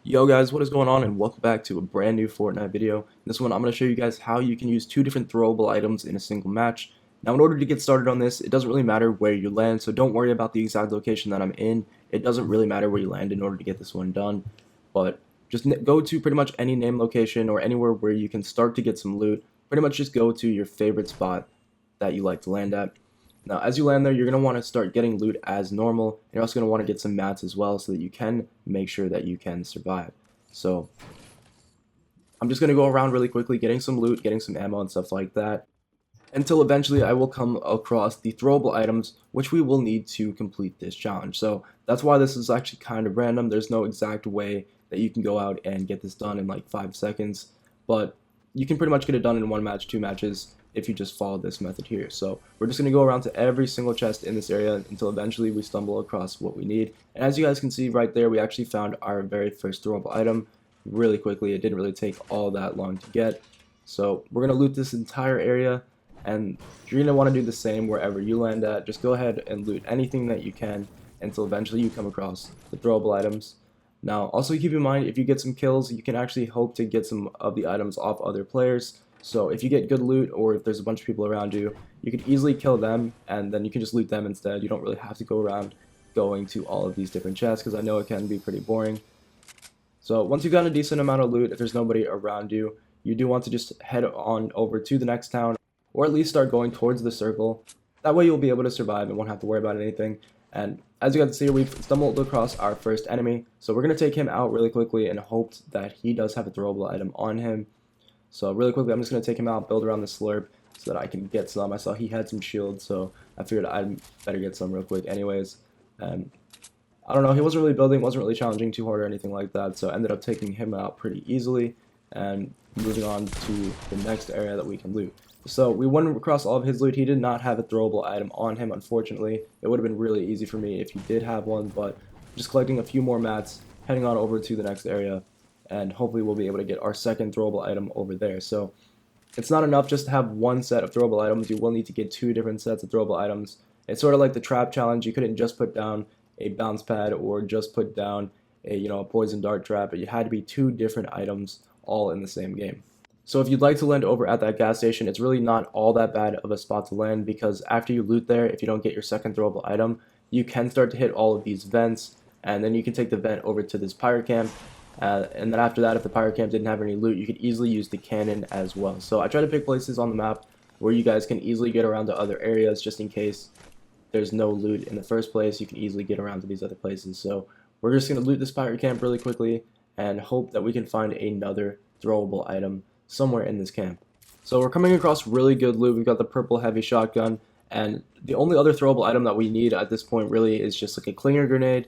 Yo guys, what is going on, and welcome back to a brand new Fortnite video. In this one I'm going to show you guys how you can use two different throwable items in a single match. Now in order to get started on this, it doesn't really matter where you land, so don't worry about the exact location that I'm in. It doesn't really matter where you land in order to get this one done, but just go to pretty much any name location or anywhere where you can start to get some loot. Pretty much just go to your favorite spot that you like to land at. Now, as you land there, you're going to want to start getting loot as normal. You're also going to want to get some mats as well so that you can make sure that you can survive. So, I'm just going to go around really quickly getting some loot, getting some ammo and stuff like that, until eventually I will come across the throwable items, which we will need to complete this challenge. So, that's why this is actually kind of random. There's no exact way that you can go out and get this done in like 5 seconds, but you can pretty much get it done in 1 match, 2 matches, if you just follow this method here. So we're just going to go around to every single chest in this area until eventually we stumble across what we need. And as you guys can see right there, we actually found our very first throwable item really quickly. It didn't really take all that long to get. So we're going to loot this entire area, and you're going to want to do the same wherever you land at. Just go ahead and loot anything that you can until eventually you come across the throwable items. Now also keep in mind, if you get some kills, you can actually hope to get some of the items off other players. So if you get good loot, or if there's a bunch of people around you, you can easily kill them, and then you can just loot them instead. You don't really have to go around going to all of these different chests, because I know it can be pretty boring. So once you've got a decent amount of loot, if there's nobody around you, you do want to just head on over to the next town, or at least start going towards the circle. That way you'll be able to survive and won't have to worry about anything. And as you guys can see, we've stumbled across our first enemy, so we're going to take him out really quickly and hope that he does have a throwable item on him. So really quickly, I'm just going to take him out, build around the slurp so that I can get some. I saw he had some shields, so I figured I'd better get some real quick anyways. And I don't know, he wasn't really building, wasn't really challenging too hard or anything like that, so I ended up taking him out pretty easily and moving on to the next area that we can loot. So we went across all of his loot. He did not have a throwable item on him, unfortunately. It would have been really easy for me if he did have one, but just collecting a few more mats, heading on over to the next area, and hopefully we'll be able to get our second throwable item over there. So it's not enough just to have one set of throwable items. You will need to get 2 different sets of throwable items. It's sort of like the trap challenge. You couldn't just put down a bounce pad or just put down a poison dart trap, but you had to be 2 different items all in the same game. So if you'd like to land over at that gas station, it's really not all that bad of a spot to land, because after you loot there, if you don't get your second throwable item, you can start to hit all of these vents, and then you can take the vent over to this pirate camp. And then after that, if the pirate camp didn't have any loot, you could easily use the cannon as well. So I try to pick places on the map where you guys can easily get around to other areas, just in case there's no loot in the first place. You can easily get around to these other places. So we're just going to loot this pirate camp really quickly and hope that we can find another throwable item somewhere in this camp. So we're coming across really good loot. We've got the purple heavy shotgun, and the only other throwable item that we need at this point really is just like a clinger grenade.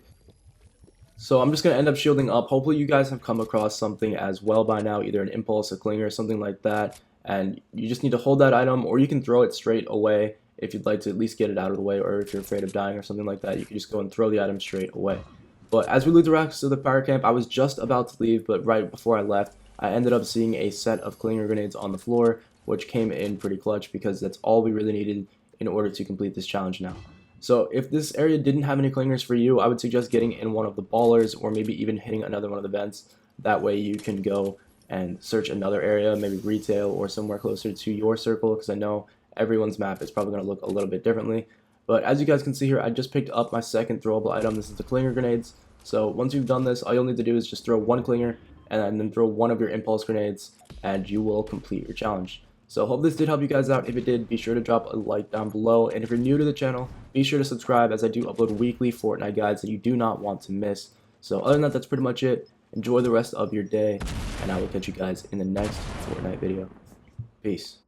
So I'm just going to end up shielding up. Hopefully you guys have come across something as well by now, either an impulse, a clinger, something like that. And you just need to hold that item, or you can throw it straight away if you'd like to at least get it out of the way, or if you're afraid of dying or something like that, you can just go and throw the item straight away. But as we loot the rest of the pirate camp, I was just about to leave, but right before I left, I ended up seeing a set of clinger grenades on the floor, which came in pretty clutch because that's all we really needed in order to complete this challenge now. So if this area didn't have any clingers for you, I would suggest getting in one of the ballers, or maybe even hitting another one of the vents. That way you can go and search another area, maybe retail or somewhere closer to your circle, because I know everyone's map is probably going to look a little bit differently. But as you guys can see here, I just picked up my second throwable item. This is the clinger grenades. So once you've done this, all you'll need to do is just throw 1 clinger and then throw 1 of your impulse grenades, and you will complete your challenge. So hope this did help you guys out. If it did, be sure to drop a like down below, and if you're new to the channel, be sure to subscribe, as I do upload weekly Fortnite guides that you do not want to miss. So other than that, that's pretty much it. Enjoy the rest of your day, and I will catch you guys in the next Fortnite video. Peace.